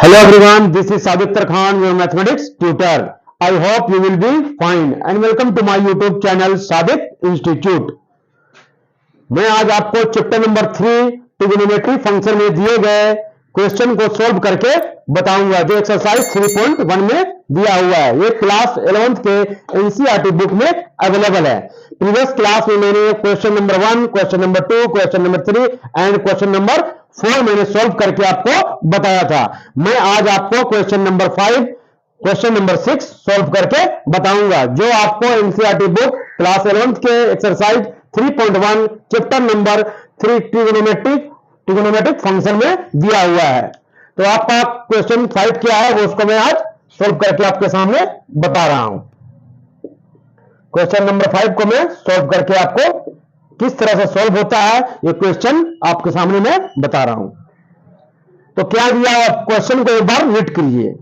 Hello everyone, this is Sadiktar Khan, your mathematics tutor. I hope you will be fine and welcome to my YouTube channel Sadik Institute. मैं आज आपको chapter number 3 trigonometry function में दिए गए question को solve करके बताऊंगा जो एक्सरसाइज 3.1 में दिया हुआ है। ये क्लास 11th के एनसीईआरटी बुक में अवेलेबल है। प्रीवियस क्लास में मैंने question number 1, question number 2, question number 3 and question number 4 मैंने सॉल्व करके आपको बताया था। मैं आज आपको question number 5, question number 6 solve करके बताऊंगा जो आपको एनसीईआरटी बुक क्लास 11th के exercise 3.1 chapter number 3 trigonometric function में दिया हुआ है। तो आपका क्वेश्चन 5 क्या है वो उसको मैं आज सॉल्व करके आपके सामने बता रहा हूं। क्वेश्चन नंबर 5 को मैं सॉल्व करके आपको किस तरह से सॉल्व होता है ये क्वेश्चन आपके सामने मैं बता रहा हूं। तो क्या दिया हुआ क्वेश्चन को एक बार रीड कीजिए।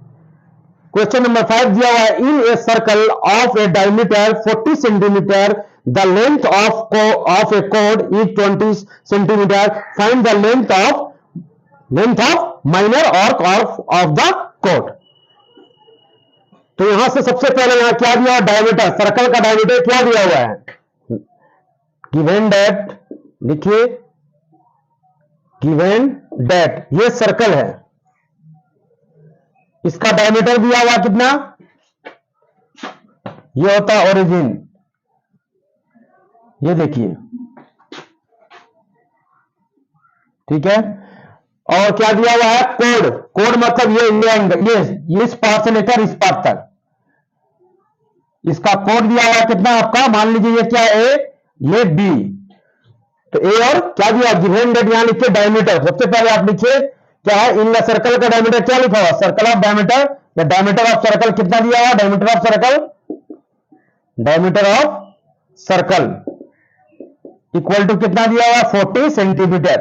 क्वेश्चन नंबर 5 दिया हुआ है in a circle of a diameter 40 centimetre the length of a कोड is 20 centimetre find the length of minor arc of the कोड। तो यहां से सबसे पहले यहां क्या दिया हुआ डायमीटर, सर्कल का डायमीटर क्या दिया हुआ है, गिवन दैट लिखिए, गिवन दैट ये सर्कल है, इसका डायमीटर दिया हुआ कितना, ये होता है ओरिजिन, ये देखिए, ठीक है। और क्या दिया हुआ है कोड, कोड मतलब ये एंगल, ये इस पार्ट से लेकर इस पार्ट तक, इसका कोड दिया हुआ है कितना आपका, मान लीजिए ये क्या है ए, ये बी, तो ए और क्या दिया गिवन दैट, यहां लिखिए डायमीटर। सबसे पहले आप लिखिए क्या है इन द सर्कल का डायमीटर क्या लिखा हुआ, सर्कल ऑफ डायमीटर या डायमीटर ऑफ सर्कल कितना दिया हुआ, diameter of circle equal to कितना दिया हुआ 40 सेंटीमीटर,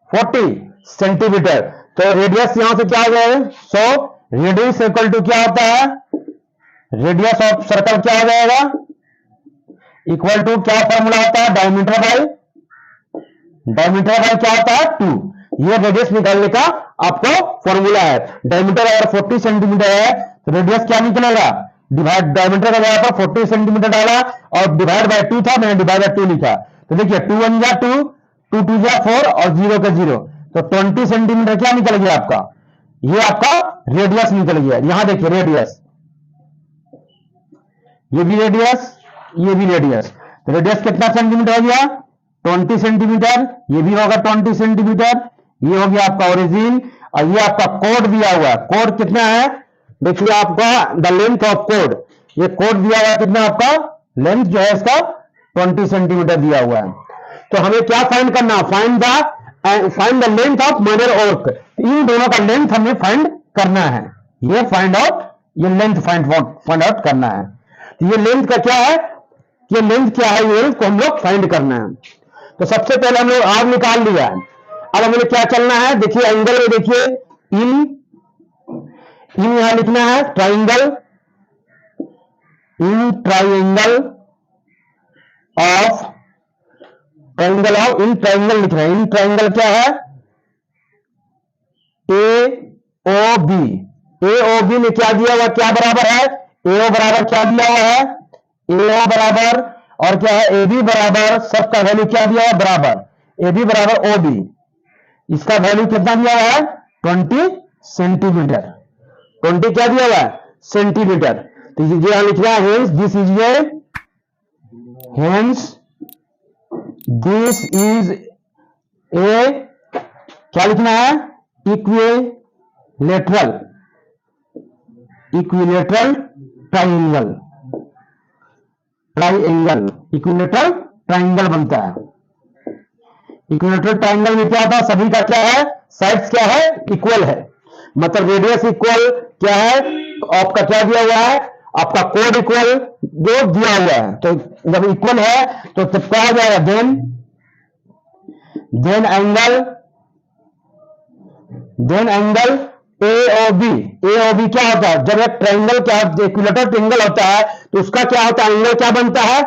40 सेंटीमीटर। तो रेडियस यहां से क्या आ जाएगा 100, रेडियस इक्वल टू क्या होता है, रेडियस ऑफ सर्कल क्या हो जाएगा इक्वल टू क्या फॉर्मूला होता है, डायमीटर बाय क्या होता है 2। ये रेडियस निकालने का आपको फॉर्मूला है। डायमीटर अगर 40 सेंटीमीटर है तो रेडियस क्या निकलेगा, डिवाइड डायमीटर का जगह पर 40 सेंटीमीटर डाला और डिवाइड बाय 2 था, मैंने डिवाइड बाय 2 लिखा। तो देखिए 2 1 जा 2, 2 2 जा 4 और 0 का 0, तो 20 सेंटीमीटर क्या निकल गया आपका, ये आपका रेडियस निकल गया। यहां देखिए रेडियस, ये भी रेडियस, ये भी रेडियस, तो रेडियस कितना सेंटीमीटर हो गया 20 सेंटीमीटर, ये भी होगा 20 सेंटीमीटर, ये हो गया आपका ओरिजिन। और ये आपका कोड दिया हुआ है, कोड कितना है देखिए आपका द लेंथ ऑफ कोड, ये कोड दिया हुआ है कितना आपका, लेंथ जो है इसका 20 सेंटीमीटर दिया हुआ है। तो हमें क्या फाइंड करना, find the length of minor arc, इन दोनों का लेंथ हमें फाइंड करना है, ये फाइंड आउट, ये लेंथ फाइंड आउट करना है। तो ये लेंथ का क्या है, ये लेंथ क्या है, ये लेंथ को हम लोग फाइंड करना है। तो सबसे पहले हम लोग आर निकाल लिया है। अब हमें क्या चलना है, देखिए एंगल में देखिए इन यहां लिखना है triangle, in triangle of in triangle लिखना है। इन ट्राइंगल क्या है ए ओ बी में क्या दिया हुआ, क्या बराबर है, ए ओ बराबर क्या दिया हुआ है, ए ओ बराबर और क्या है ए बी बराबर, सबका वैल्यू क्या दिया हुआ बराबर, ए बी बराबर ओ बी, इसका वैल्यू कितना दिया हुआ है 20 सेंटीमीटर, 20 क्या दिया हुआ है सेंटीमीटर। तो ये यहां लिखना है हेंस दिस इज ए क्या लिखना है इक्विलेटरल ट्राइंगल, इक्विलेटरल ट्राइंगल बनता है। इक्विलेटरल ट्राइंगल में क्या होता है, सभी का क्या है साइड्स क्या है इक्वल है, मतलब रेडियस इक्वल क्या है, आपका क्या दिया हुआ है, आपका कोड इक्वल जो दिया हुआ है। तो जब इक्वल है तो तब क्या हो जाएगा then angle A O B क्या होता है, जब एक ट्राइंगल क्या इक्विलेटरल ट्राइंगल होता है तो उसका क्या होता है एंगल क्या बनता है,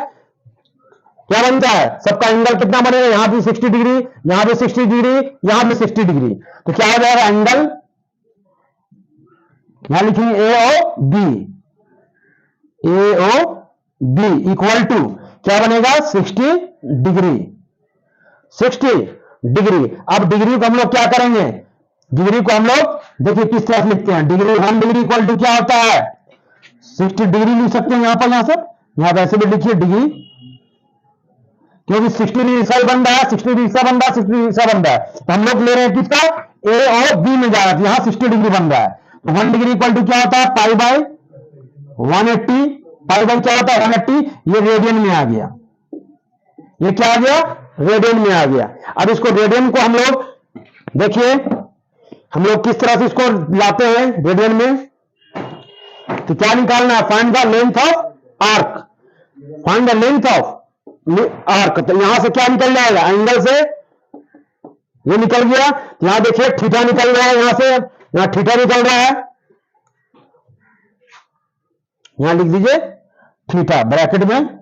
सबका एंगल कितना बनेगा, यहां भी 60 डिग्री, यहां भी 60 डिग्री, यहां भी 60 डिग्री, तो क्या हो जाएगा एंगल यहां लिखेंगे A O B, A O B equal to क्या बनेगा 60 डिग्री, 60 डिग्री। अब डिग्री को हम लोग क्या करेंगे, डिग्री को हम लोग देखिए किस तरह से लिखते हैं, डिग्री 1 डिग्री इक्वल टू क्या होता है 60 डिग्री लिख सकते हैं यहां पर, यहां से यहां पर ऐसे भी लिखिए डिग्री, क्योंकि 60 डिग्री सा बन रहा है, 60 डिग्री सा बन रहा है, 60 डिग्री सा बन रहा है, तो हम लोग ले रहे हैं किसका ए और बी में जा रहा है, यहां 60 डिग्री बन रहा है। तो 1 डिग्री इक्वल टू क्या होता है पाई बाय 180, पाई बाय क्या होता है 180, ये रेडियन में आ गया, ये क्या आ गया रेडियन में आ गया। अब इसको रेडियन को हम लोग देखिए हम लोग किस तरह से इसको लाते हैं रेडियन में, तो क्या निकालना है find the length of arc, find the length of arc. तो यहां से क्या निकल जाएगा एंगल से ये निकल गया, यहां देखिए थीटा निकल रहा है, यहां से यहां थीटा निकल रहा है, यहां लिख दीजिए थीटा ब्रैकेट में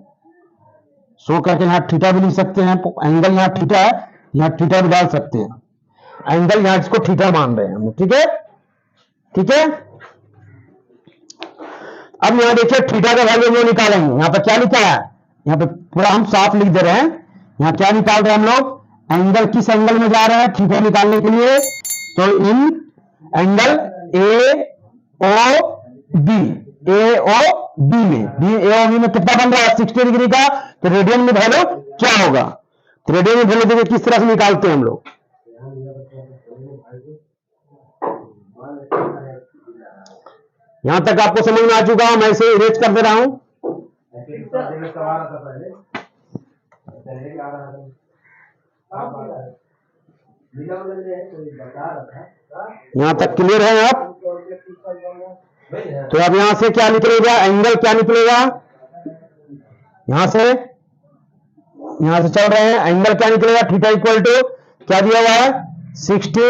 शो करके, यहां थीटा भी लिख सकते हैं, एंगल यहां थीटा है, यहां थीटा भी डाल सकते हैं, एंगल यहां इसको थीटा मान रहे हैं हम, ठीक है ठीक है। अब यहां देखिए थीटा का वैल्यू हम लोग निकालेंगे, यहां पर क्या लिखा है, यहां पे पूरा हम साफ लिख दे रहे हैं, यहां क्या निकाल रहे हैं हम लोग एंगल, किस एंगल में जा रहे हैं थीटा निकालने के लिए, तो इन angle A O B, A O B में, बी ए ओ बी में कितना बन रहा है 60 डिग्री का, तो रेडियन में वैल्यू क्या होगा, तो रेडियन में वैल्यू देखिए किस तरह से निकालते हैं हम लोग, यहां तक आपको समझ में आ चुका हूं, मैं इसे इरेज कर दे रहा हूं। यहां तक क्लियर है आप, तो अब यहां से क्या निकलेगा एंगल, क्या निकलेगा यहां से चल रहे हैं, एंगल क्या निकलेगा थीटा इक्वल टू क्या दिया हुआ है 60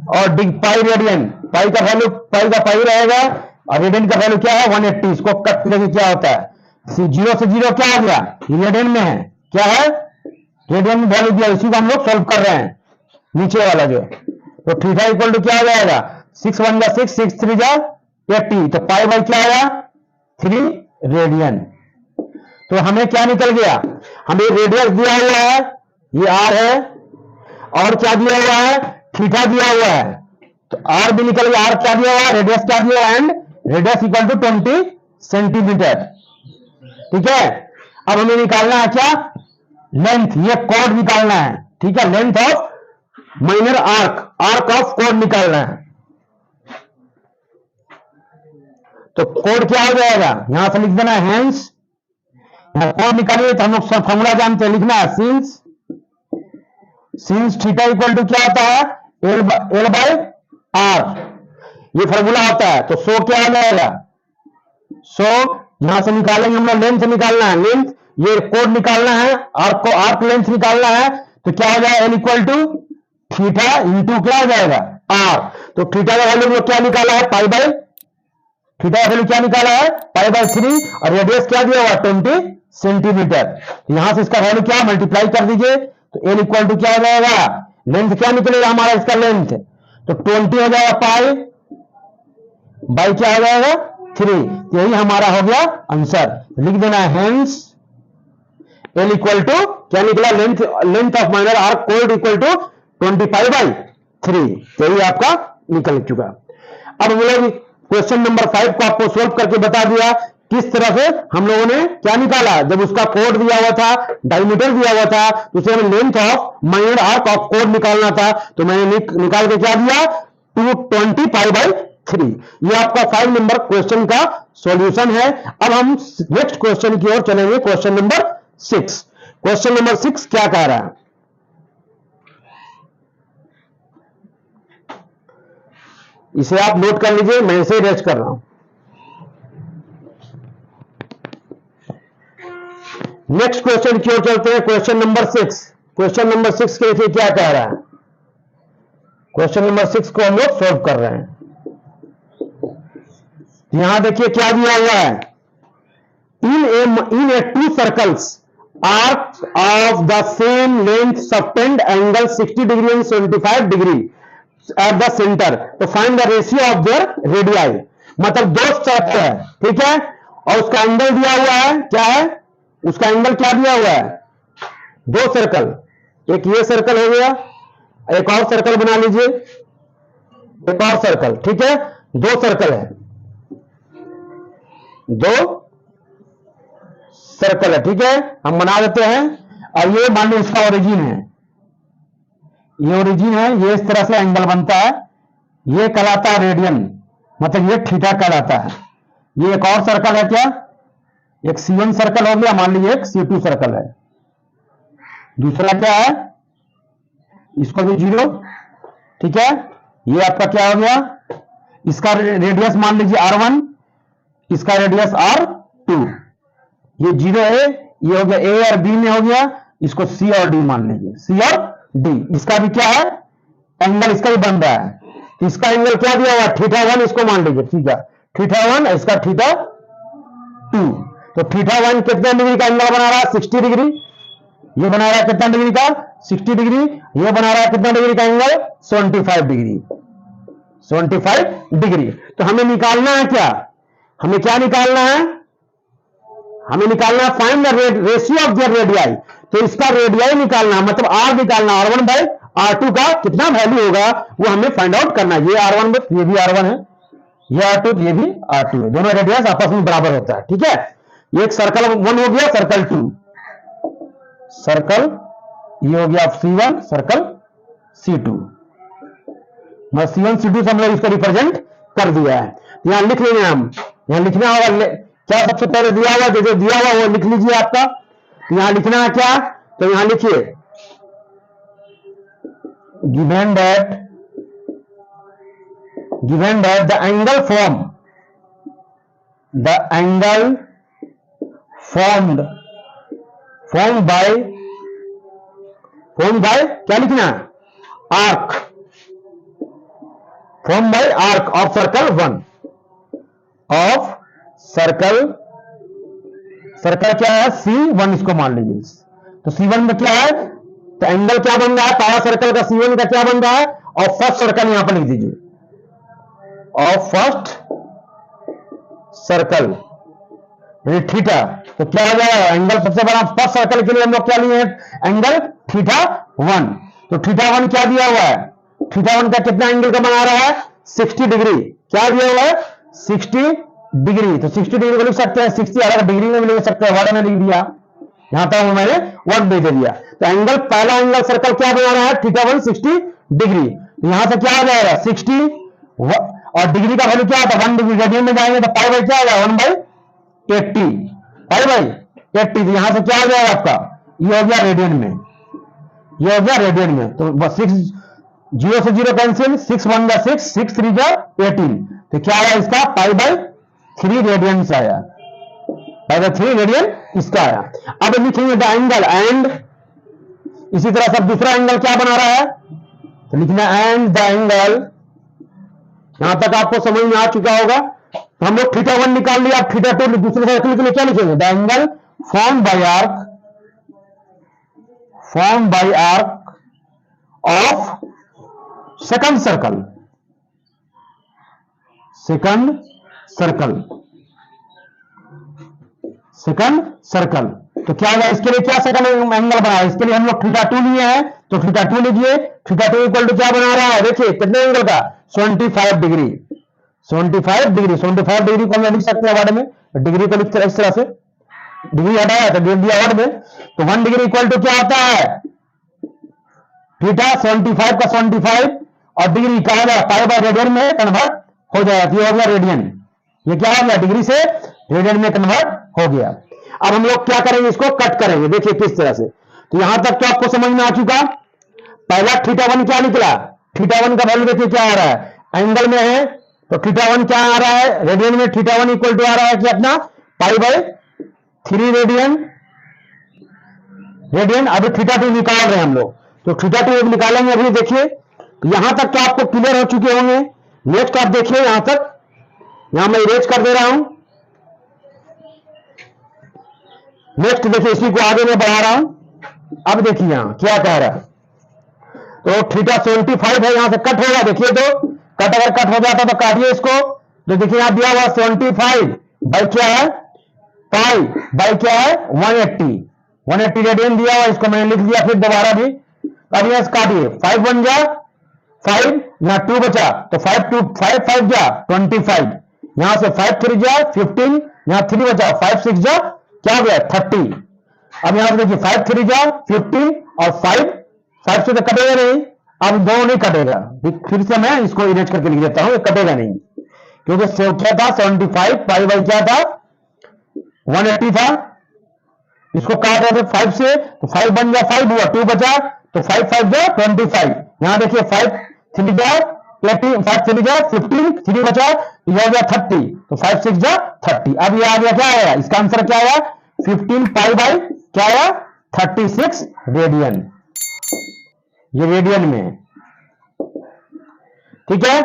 और पाई रेडियन, पाई का वैल्यू पाई का पाई रहेगा और रेडियन का वैल्यू क्या है 180, इसको कट करके क्या होता है 0 से 0 क्या आ गया रेडियन में है, क्या है रेडियन में वैल्यू दिया, इसी को हम लोग सॉल्व कर रहे हैं नीचे वाला जो, तो थीटा इक्वल टू क्या आ जाएगा 6 1 जा 6 6 3 जा 80, तो पाई बाई क्या आया 3 रेडियन। तो हमें क्या निकल गया, हमें रेडियस दिया हुआ है ये आर है, और क्या दिया हुआ है थीटा दिया हुआ है, तो आर भी निकल गया, आर क्या दिया हुआ है रेडियस क्या दिया हुआ है, and radius equal to 20 centimetre, ठीक है। अब हमें निकालना है क्या लेंथ, ये कॉर्ड निकालना है, ठीक है, length of minor arc, arc of chord निकालना है, तो कोड क्या हो जाएगा यहां से लिख देना है हेंस, यहां कोड निकालिए तो हम लोग फॉर्मूला जानते हैं, लिखना है सिंस थीटा इक्वल टू क्या होता है एल बाय आर, ये फॉर्मूला होता है, तो सो क्या आ जाएगा, सो यहां से निकालेंगे हम लोग लेंथ निकालना है, लेंथ ये कोड निकालना है, आर्क को आर्क लेंथ निकालना है, तो क्या हो जाएगा L equal to theta into क्या हो जाएगा आर, तो थीटा का वैल्यू क्या निकाला है पाई बाय, थीटा वैल्यू क्या निकाला है पाई बाय 3 और रेडियस क्या दिया हुआ 20 सेंटीमीटर, यहां से इसका वैल्यू क्या मल्टीप्लाई कर दीजिए, तो एल इक्वल टू क्या हो जाएगा लेंथ क्या निकलेगा हमारा इसका लेंथ, तो 20 हो जाएगा पाई बाई क्या हो जाएगा 3, यही हमारा हो गया आंसर, लिख देना है हेंस एल इक्वल टू क्या निकला लेंथ ऑफ माइनर आर्क कोड इक्वल टू 25 बाई 3, यही आपका निकल चुका। अब हम लोग क्वेश्चन नंबर 5 को आपको सोल्व करके बता दिया किस तरह से हम लोगों ने क्या निकाला, जब उसका कोड दिया हुआ था डायमीटर दिया हुआ था उसे हमें length of minor arc of code निकालना था, तो मैंने निकाल के क्या दिया 225 बाई 3, ये आपका 5 नंबर क्वेश्चन का सॉल्यूशन है। अब हम नेक्स्ट क्वेश्चन की ओर चलेंगे, क्वेश्चन नंबर 6। क्वेश्चन नंबर 6 क्या कह रहा है, इसे आप नोट कर लीजिए, मैं इसे रेस्ट कर रहा हूं। नेक्स्ट क्वेश्चन की ओर चलते हैं, क्वेश्चन नंबर 6। क्वेश्चन नंबर 6 के लिए क्या कह रहा है, क्वेश्चन नंबर 6 को हम लोग सोल्व कर रहे हैं। यहां देखिए क्या दिया हुआ है, in A 2 circles arcs of the same length subtend angle 60 degree and 75 degree at the centre, तो find the ratio of their radii, मतलब दो सर्कल है, ठीक है, और उसका एंगल दिया हुआ है, क्या है उसका एंगल, क्या दिया हुआ है, दो सर्कल, एक ये सर्कल हो गया, एक और सर्कल बना लीजिए, एक और सर्कल, ठीक है, दो सर्कल है, दो सर्कल है, ठीक है, हम बना देते हैं। और ये मान लो इसका ओरिजिन है, ये ओरिजिन है, ये इस तरह से एंगल बनता है, ये कहलाता है रेडियन, मतलब ये थीटा कहलाता है। ये एक और सर्कल है, क्या, एक C1 सर्कल हो गया, मान लीजिए एक C2 सर्कल है, दूसरा क्या है, इसको भी 0, ठीक है, ये आपका क्या हो गया, इसका रेडियस मान लीजिए R1, इसका रेडियस R2, ये 0 है, ये हो गया A और B में हो गया, इसको C और D मान लीजिए, C और D, इसका भी क्या है एंगल, इसका भी बन रहा है, इसका एंगल क्या दिया हुआ θ1, इसको मान लीजिए, ठीक है, θ1, इसका θ2, तो θ1 कितने डिग्री का एंगल बना रहा है, 60 डिग्री, ये बना रहा है कितना डिग्री का, 60 डिग्री, ये बना रहा है कितना डिग्री का एंगल, 75 डिग्री, 75 डिग्री। तो हमें निकालना है क्या, हमें क्या निकालना है, हमें निकालना है find the ratio of their radii, तो इसका रेडियाई निकालना, मतलब आर निकालना, R1 बाई R2 का कितना वैल्यू होगा वो हमें फाइंड आउट करना है। ये R1, ये भी R1 है, ये R2, ये भी R2 है, दोनों रेडियस आपस में बराबर होता है, ठीक है। ये एक सर्कल 1 हो गया, सर्कल 2, सर्कल ये हो गया C1, सर्कल C2, मैं C1 C2 से हम लोग इसको रिप्रेजेंट कर दिया है। यहां लिख लेंगे हम, यहां लिखना होगा क्या, सबसे पहले दिया हुआ, जो दिया हुआ वो लिख लीजिए आपका, यहां लिखना है क्या, तो यहां लिखिए given that the angle formed by क्या लिखना है, arc, formed by arc of circle 1, of circle क्या है C1, इसको मान लीजिए, तो C1 में क्या है, तो एंगल क्या बन रहा है, पहला सर्कल का C1 का क्या बन रहा है, और फर्स्ट सर्कल यहां पर लिख दीजिए, और फर्स्ट सर्कल थीटा, तो क्या हो जाएगा एंगल, सबसे बड़ा फर्स्ट सर्कल के लिए हम लोग क्या लिए हैं, एंगल θ1, तो θ1 क्या दिया हुआ है, θ1 का कितना एंगल का बना रहा है, 60 डिग्री, क्या दिया हुआ है 60 डिग्री, तो 60 डिग्री को लिख सकते हैं, 60 अलग डिग्री में भी लिख सकते हैं, वर्ड में लिख दिया, यहां तक मैंने वर्ड दे दिया। तो एंगल, पहला एंगल सर्कल क्या बना रहा है, θ1 60 डिग्री, यहां से क्या आ जाएगा 60, और डिग्री का वैल्यू क्या होता है 1 डिग्री, रेडियन में जाएंगे तो पाई बाई क्या होगा 1/80, पाई बाई 80, तो यहां से क्या आ जाएगा आपका, ये हो गया रेडियन में, ये हो गया रेडियन में, तो बस 6 0 से 0 कैंसिल, 6 1 जा 6, 6 3 जा 18, तो क्या आया इसका पाई बाई 3 रेडियन से आया, पाई बाई 3 रेडियन इसका आया। अब लिखेंगे द एंगल, एंड इसी तरह सब दूसरा एंगल क्या बना रहा है, तो लिखना एंड द एंगल, यहां तक आपको समझ में आ चुका होगा। तो हम लोग θ1 निकाल लिया, अब θ2 दूसरे सर्कल के लिए क्या लिखेंगे, the angle form by arc of second circle, तो क्या होगा, इसके लिए क्या सेकंड एंगल बना है, इसके लिए हम लोग θ2 लिए हैं, तो θ2 लीजिए, θ2 इक्वल टू क्या बना रहा है, देखिए कितने एंगल का 75 डिग्री, 75 डिग्री को हम लिख सकते हैं वर्ड में, डिग्री को लिखते हैं इस तरह से, डिग्री हटाया तो दिया वर्ड में, तो 1 डिग्री इक्वल टू क्या होता है थीटा, 75 का 75, और डिग्री कहा जाए पाई बाय रेडियन में कन्वर्ट हो जाएगा, ये हो गया रेडियन, ये क्या हो गया डिग्री से रेडियन में कन्वर्ट हो गया। अब हम लोग क्या करेंगे, इसको कट करेंगे, देखिए किस तरह से, तो यहां तक तो आपको समझ में आ चुका। पहला θ1 क्या निकला, θ1 का वैल्यू देखिए क्या आ रहा है, एंगल में है, तो θ1 क्या आ रहा है रेडियन में, θ1 इक्वल टू आ रहा है कि अपना पाई बाय 3 रेडियन, अभी θ2 निकाल रहे हैं हम लोग, तो θ2 निकालेंगे अभी, देखिए यहां तक तो आपको क्लियर हो चुके होंगे। नेक्स्ट आप देखिए यहां तक, यहां मैं इरेज कर दे रहा हूं, नेक्स्ट देखिए इसी को आगे मैं बढ़ा रहा हूं, अब देखिए यहां क्या कह रहा है, तो थीटा 75 है, यहां से कट होगा, देखिए तो कट अगर कट हो जाता तो काटिए इसको, तो देखिए यहां दिया हुआ 75 बाई क्या है पाई बाई क्या है 180 रेडियन दिया हुआ, इसको मैंने लिख दिया फिर दोबारा भी। अब यहां से काटिए, 5 बन जा 5, यहां 2 बचा तो 5 जा 25, यहां से 5 3 जा 15, यहां 3 बचा 5 6 जा क्या हो गया 30। अब यहां से देखिए 5 3 जा 15 और 5 से तो कटेगा नहीं, अब दो नहीं कटेगा, फिर से मैं इसको इरेज करके लिख देता हूं, ये कटेगा नहीं क्योंकि क्या था 75 पाई बाई क्या था 180 था, इसको काट रहे थे 5 से तो 5 बन गया 5 हुआ, 2 बचा तो 5 5 जा 25, यहां देखिए 5 3 जा 18, 5 3 जा 15, 3 बचा तो यह हो गया 30, तो 5 6 जा 30। अब ये आ गया क्या आया, इसका आंसर क्या आया 15 पाई बाई क्या आया 36 रेडियन, ये रेडियन में है, ठीक है।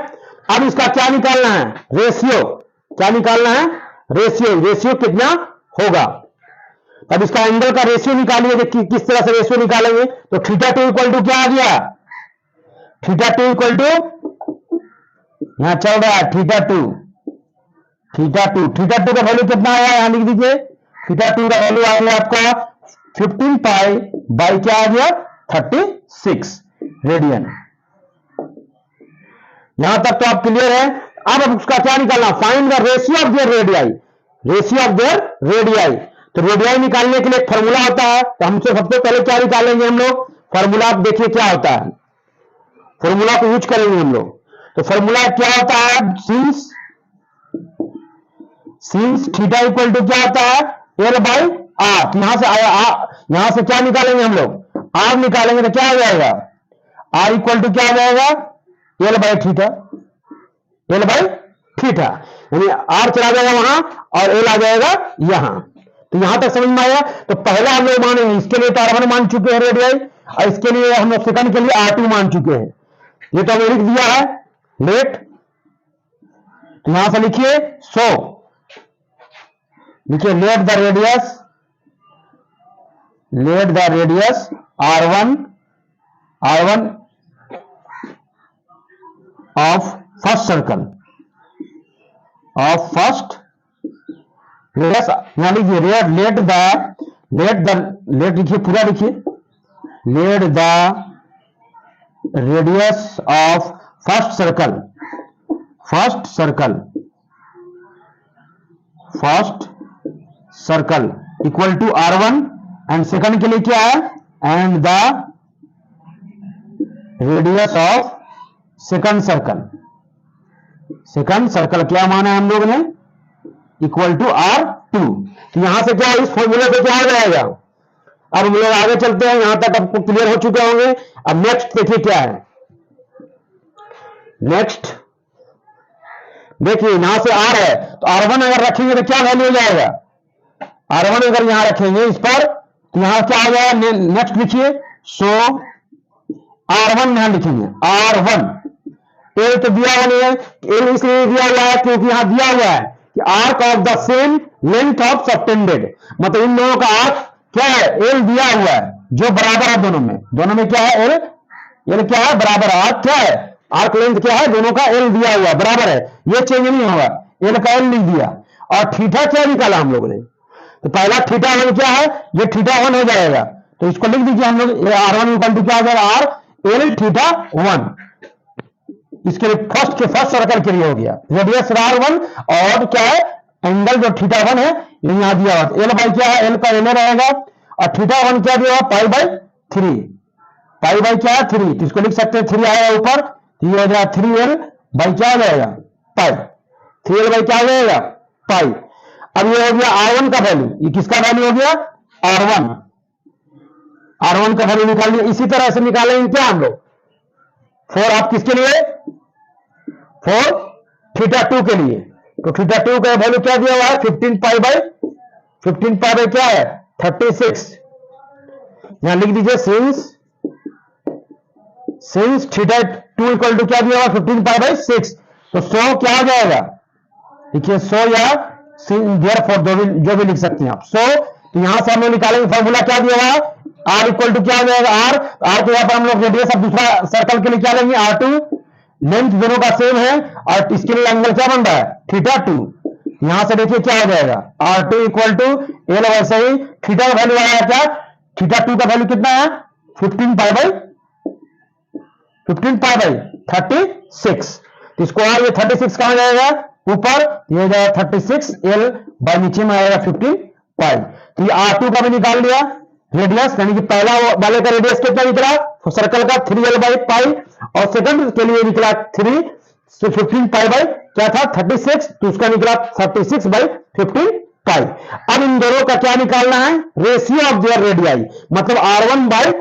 अब इसका क्या निकालना है, रेशियो, क्या निकालना है रेशियो कितना होगा। अब इसका एंगल का रेशियो निकालिए कि किस तरह से रेशियो निकालेंगे, तो थीटा 2 इक्वल टू क्या आ गया, थीटा 2 इक्वल टू यहां चल रहा है थीटा 2 का वैल्यू कितना आया, यहां लिख दीजिए, थीटा 2 का वैल्यू आ गया आपका 15 पाई बाई क्या आ गया 36 रेडियन। यहां तक तो आप क्लियर है। अब उसका क्या निकालना, find the ratio of their radii, तो रेडियाई निकालने के लिए एक फॉर्मूला होता है, तो हमसे सबसे पहले क्या निकालेंगे हम लोग, फॉर्मूला देखिए क्या होता है, फॉर्मूला को यूज करेंगे हम लोग। तो फॉर्मूला क्या होता है, सिंस थीटा इक्वल टू क्या होता है एल बाई आर, यहां से आया यहां से क्या निकालेंगे हम लोग, आर निकालेंगे तो क्या आ जाएगा, आर इक्वल टू क्या आ जाएगा एल बाई थीटा, यानी आर चला जाएगा वहां और एल आ जाएगा यहां। तो यहां तक समझ में आया। तो पहला हम लोग मानेंगे, इसके लिए तो R1 मान चुके हैं रेडियाई, और इसके लिए हम लोग सेकंड के लिए R2 मान चुके हैं, ये तो हमें लिख दिया है लेट। तो यहां से लिखिए लिखिए let the radius R1 of first circle radius, यहां लिखिए लेट लिखिए पूरा लिखिए, let the radius of first circle equal to R1, and second के लिए क्या है, and the radius of second circle क्या माना है हम लोग ने, इक्वल टू R2। तो यहां से क्या इस फॉर्मूले से क्या हो जाएगा। अब हम लोग आगे चलते हैं, यहां तक आपको क्लियर हो चुके होंगे। अब नेक्स्ट देखिए क्या है, नेक्स्ट देखिए यहां से R है, तो R1 अगर रखेंगे तो क्या वैल्यू हो जाएगा, R1 अगर यहां रखेंगे इस पर तो यहां क्या आ जाएगा, नेक्स्ट लिखिए R1 यहां लिखेंगे R1, एल तो दिया हुआ नहीं है, एल इसलिए दिया हुआ है क्योंकि यहां दिया हुआ है कि arc of the same length of subtended, मतलब इन दोनों का आर्क क्या है एल दिया हुआ है जो बराबर है दोनों में क्या है एल क्या है बराबर है, आर्क क्या है आर्क लेंथ क्या है, दोनों का एल दिया हुआ बराबर है, ये चेंज नहीं होगा, एल का एल लिख दिया। और थीटा क्या निकाला हम लोगों ने, तो पहला थीटा 1 क्या है, ये थीटा 1 हो जाएगा, तो इसको लिख दीजिए हम लोग R1 इक्वल टू क्या हो जाएगा आर एल थीटा 1, इसके लिए फर्स्ट सर्कल के लिए हो गया रेडियस R1 और क्या है एंगल जो थीटा 1 है ये यहां दिया हुआ, एल बाई क्या है एल का एल रहेगा, और थीटा 1 क्या दिया हुआ पाई बाई 3, तो इसको लिख सकते हैं 3 आएगा ऊपर, तो ये हो जाएगा 3L बाई क्या आ जाएगा पाई, 3L बाई क्या आ जाएगा पाई। अब ये हो गया R1 का वैल्यू, ये किसका वैल्यू हो गया R1 का वैल्यू निकाल लिया। इसी तरह से निकालेंगे क्या हम लोग फॉर आप किसके लिए, फॉर थीटा 2 के लिए, तो थीटा 2 का वैल्यू क्या दिया हुआ है 15 पाई बाई क्या है 36, यहां लिख दीजिए सिंस थीटा 2 इक्वल टू क्या दिया हुआ 15 पाई बाई 6, तो 100 क्या आ जाएगा, देखिए 100 या देयरफॉर जो भी लिख सकते हैं आप 100। तो यहां से हम लोग निकालेंगे फॉर्मूला क्या दिया हुआ आर इक्वल टू क्या हो जाएगा, आर, तो यहां पर हम लोग रेडियस अब दूसरा सर्कल के लिए क्या लेंगे, R2, लेंथ दोनों का सेम है और इसके लिए एंगल क्या बन रहा है, θ2। यहां से देखिए क्या हो जाएगा, R2 इक्वल टू एल, वैसे ही थीटा का वैल्यू आया क्या, θ2 का वैल्यू कितना है, 15 पाई बाई 36। तो इसको ये 36 कहां जाएगा, ऊपर, ये जाएगा 36 एल बाई नीचे में आएगा 15 पाई। तो ये R2 का भी निकाल लिया रेडियस, यानी कि पहला वाले का रेडियस कितना निकला सर्कल का 3l बाई पाई, और सेकंड के लिए निकला 3, तो 15 पाई बाई क्या था 36, तो उसका निकला 36 बाई 15 पाई। अब इन दोनों का क्या निकालना है, रेशियो ऑफ देयर रेडियाई, मतलब R1 बाई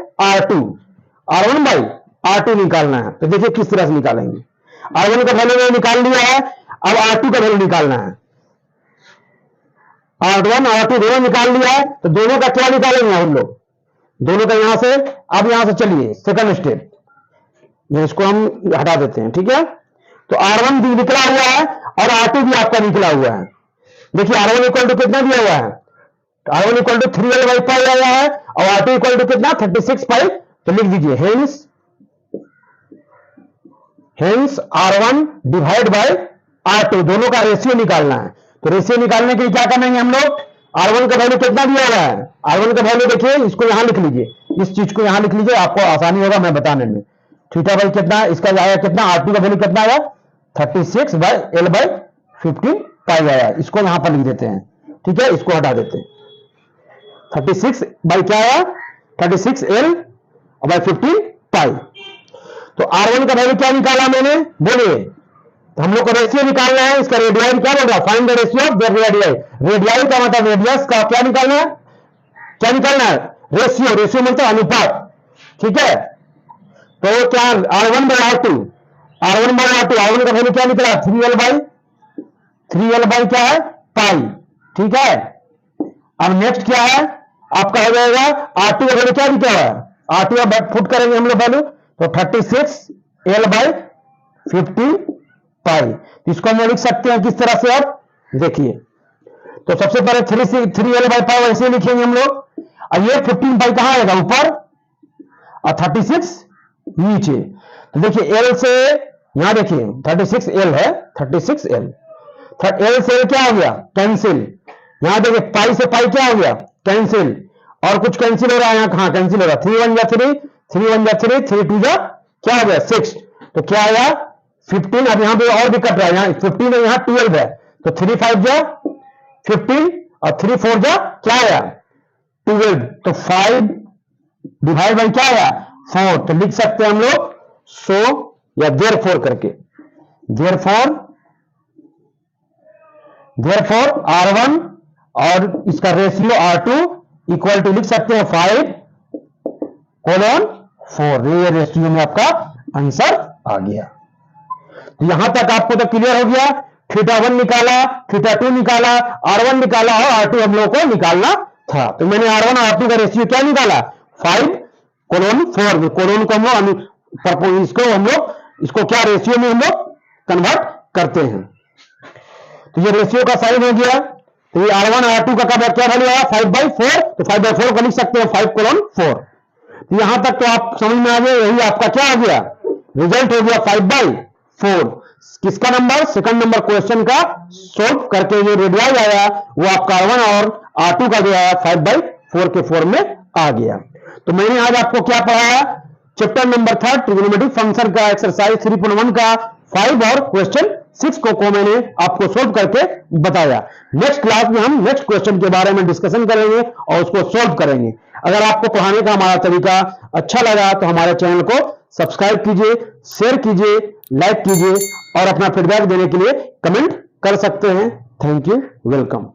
R2 निकालना है। तो देखिए किस तरह से निकालेंगे, R1 का वैल्यू निकाल लिया है, अब R2 का वैल्यू निकालना है। R1 R2 दोनों निकाल लिया है, तो दोनों का क्या निकालेंगे हम लोग, दोनों का यहां से, अब यहां से चलिए सेकंड स्टेप, इसको हम हटा देते हैं, ठीक है। तो R1 भी निकला हुआ है और R2 भी आपका निकला हुआ है। देखिए R1 इक्वल टू कितना दिया हुआ है, R1 equal to 3l by pi आया है, और R2 इक्वल टू कितना 36 पाई। तो लिख दीजिए hence R1 divide by R2, दोनों का रेशियो निकालना है। तो रेशियो निकालने के लिए क्या करेंगे हम लोग, R1 का वैल्यू कितना दिया हुआ है, R1 का वैल्यू देखिए, इसको यहां लिख लीजिए, इस चीज को यहां लिख लीजिए, आपको आसानी होगा मैं बताने में। थीटा बाई कितना, इसका आया कितना, R2 का वैल्यू कितना आया 36 बाई एल बाई 15 पाई आया, इसको यहां पर लिख देते हैं, ठीक है, इसको हटा देते हैं। 36 बाई क्या आया 36 एल बाई 15 पाई। तो R1 का वैल्यू क्या निकाला मैंने, बोलिए, तो हम लोग को रेशियो निकालना है, इसका रेडियाई क्या बोल रहा है, find the ratio of their radii. Radii का मतलब रेडियस का क्या निकालना है, रेशियो, मतलब अनुपात, ठीक है। तो क्या R1 बाई R2 का वैल्यू क्या निकला 3l बाई क्या है पाई, ठीक है। अब नेक्स्ट क्या है आपका हो जाएगा, R2 का वैल्यू क्या निकला है, R2 का फुट करेंगे हम लोग वैल्यू, तो 36l बाई 15 पाई। इसको हम लिख सकते हैं किस तरह से, आप देखिए, तो सबसे पहले 3l बाई पाई वैसे लिखेंगे हम लोग, और ये 15 पाई कहां आएगा ऊपर और 36 नीचे। तो देखिए l से यहां देखिए 36l है, 36l, l से l क्या हो गया कैंसिल, यहां देखिए पाई से पाई क्या हो गया कैंसिल, और कुछ कैंसिल हो रहा है, यहां कहां कैंसिल हो रहा है, 3 1 जा 3, 3 1 जा 3, 3 2 जा क्या हो गया 6, तो क्या आया 15। अब यहां पे और भी कट रहा है, यहां 15 है, यहां 12 है, तो 3 5 जा 15 और 3 4 जा क्या आया 12, तो 5 डिवाइड बाई क्या आया 4। तो लिख सकते हैं हम लोग सो या देयरफॉर करके, देयरफॉर R1 और इसका रेशियो R2 इक्वल टू लिख सकते हैं 5:4। ये रेशियो में आपका आंसर आ गया। तो यहां तक आपको तो क्लियर हो गया, θ1 निकाला, θ2 निकाला, R1 निकाला और R2 हम लोग को निकालना था। तो मैंने R1 और R2 का रेशियो क्या निकाला 5:4। कोलोन को हम लोग इसको क्या रेशियो में हम लोग कन्वर्ट करते हैं। तो ये रेशियो का साइन हो गया। तो ये R1 R2 का क्या वैल्यू आया 5/4, तो 5/4 को लिख सकते हैं 5:4। तो यहां तक तो आप समझ में आ गए, यही आपका क्या हो गया रिजल्ट हो गया 5/4। किसका नंबर, सेकंड नंबर क्वेश्चन का सोल्व करके ये रेडियाई आया, वो आपका R1 और R2 का जो आया 5/4 के फॉर्म में आ गया। तो मैंने आज आपको क्या पढ़ाया, चैप्टर नंबर 3 ट्रिग्नोमेट्रिक फंक्शन का एक्सरसाइज 3.1 का 5 और क्वेश्चन 6 को मैंने आपको सोल्व करके बताया। नेक्स्ट क्लास में हम नेक्स्ट क्वेश्चन के बारे में डिस्कशन करेंगे और उसको सोल्व करेंगे। अगर आपको पढ़ाने का हमारा तरीका अच्छा लगा तो हमारे चैनल को सब्सक्राइब कीजिए, शेयर कीजिए, लाइक कीजिए और अपना फीडबैक देने के लिए कमेंट कर सकते हैं। Thank you, welcome.